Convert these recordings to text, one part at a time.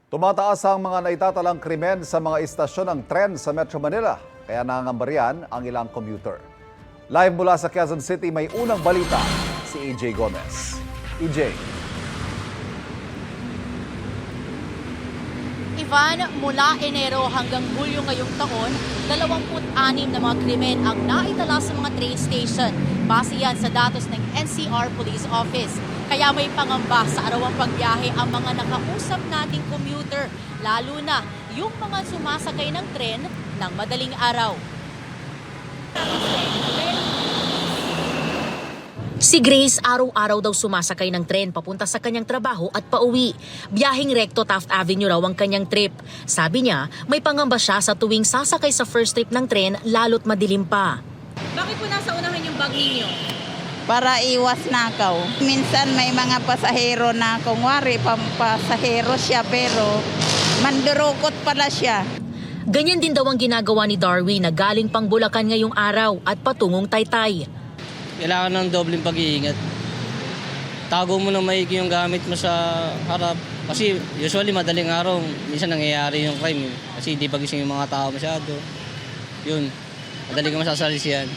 Tumataas ang mga naitatalang krimen sa mga istasyon ng tren sa Metro Manila, kaya nangangambarian ang ilang commuter. Live mula sa Quezon City, may unang balita si EJ Gomez. EJ. Ivan, mula Enero hanggang Hulyo ngayong taon, 26 na mga krimen ang naitala sa mga train station. Base yan sa datos ng NCR Police Office. Kaya may pangamba sa arawang pagbiyahe ang mga nakausap nating commuter, lalo na yung mga sumasakay ng tren ng madaling araw. Si Grace araw-araw daw sumasakay ng tren papunta sa kanyang trabaho at pauwi. Biyaheng rekto Taft Avenue raw ang kanyang trip. Sabi niya, may pangamba siya sa tuwing sasakay sa first trip ng tren lalo't madilim pa. Bakit po nasa unahan yung bag ninyo? Para iwas nakaw. Minsan may mga pasahero na kungwari pasahero siya pero mandurukot pala siya. Ganyan din daw ang ginagawa ni Darwin na galing pang Bulacan ngayong araw at patungong Taytay. Kailangan ng dobleng pag-iingat. Tago mo na maigi yung gamit mo sa harap. Kasi usually madaling araw, minsan nangyayari yung crime. Kasi hindi pagising yung mga tao masyado. Yun, madali ka masasalisihan.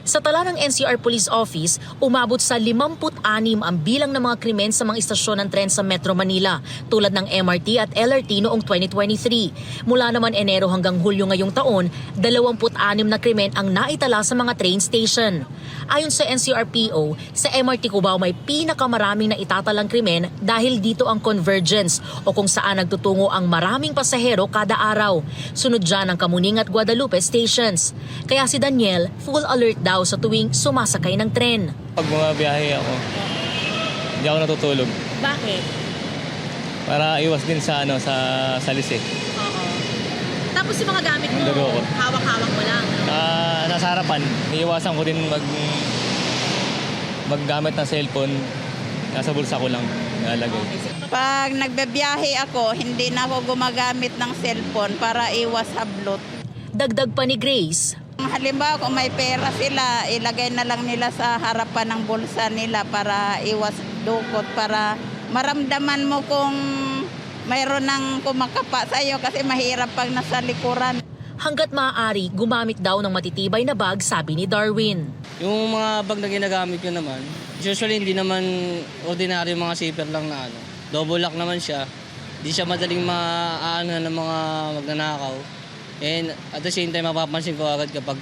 Sa tala ng NCR Police Office, umabot sa 56 ang bilang ng mga krimen sa mga istasyon ng tren sa Metro Manila, tulad ng MRT at LRT noong 2023. Mula naman Enero hanggang Hulyo ngayong taon, 26 na krimen ang naitala sa mga train station. Ayon sa NCRPO, sa MRT Cubao may pinakamaraming naitatalang krimen dahil dito ang convergence o kung saan nagtutungo ang maraming pasahero kada araw. Sunod dyan ang Kamuning at Guadalupe stations. Kaya si Daniel, full alert daw sa tuwing sumasakay ng tren. Pag bumabiyahe ako, hindi ako natutulog. Bakit? Para iwas din sa salisi. Oo. Tapos yung mga gamit mo, Mandurukot. hawak-hawak mo lang. Nasa harapan, iiwasan ko din maggamit ng cellphone. Nasa bulsa ko lang nalagay. Pag nagbabiyahe ako, hindi na ako gumagamit ng cellphone para iwas hablot. Dagdag pa ni Grace, Halimbawa kung may pera sila, ilagay na lang nila sa harapan ng bulsa nila para iwas dukot, para maramdaman mo kung mayroon ng kumakapa sa iyo kasi mahirap pag nasa likuran. hanggat maaari gumamit daw ng matitibay na bag, sabi ni Darwin. Yung mga bag na ginagamit ko naman, usually hindi naman ordinary mga zipper lang na double lock naman siya. Hindi siya madaling maaanan ng mga magnanakaw. And at the same time, mapapansin ko agad kapag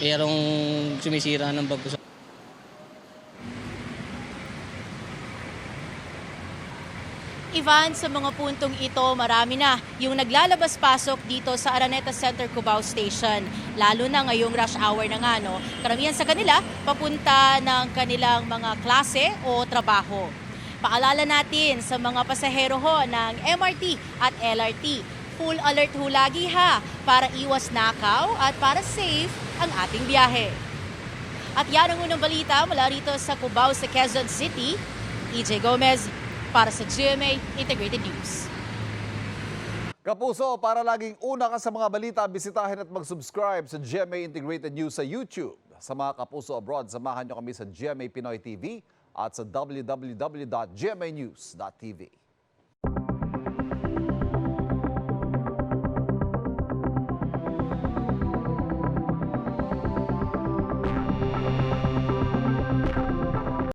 mayroong sumisira ng bag ko. Ivan, sa mga puntong ito, marami na yung naglalabas-pasok dito sa Araneta Center Cubao Station. Lalo na ngayong rush hour na nga, no? Karamihan sa kanila, papunta ng kanilang mga klase o trabaho. Paalala natin sa mga pasahero ho ng MRT at LRT. Full alert ho lagi ha, para iwas nakaw at para safe ang ating biyahe. At yan ang unang balita mula rito sa Cubao sa Quezon City. EJ Gomez, para sa GMA Integrated News. Kapuso, para laging una ka sa mga balita, bisitahin at mag-subscribe sa GMA Integrated News sa YouTube. Sa mga kapuso abroad, samahan nyo kami sa GMA Pinoy TV at sa www.gmanews.tv.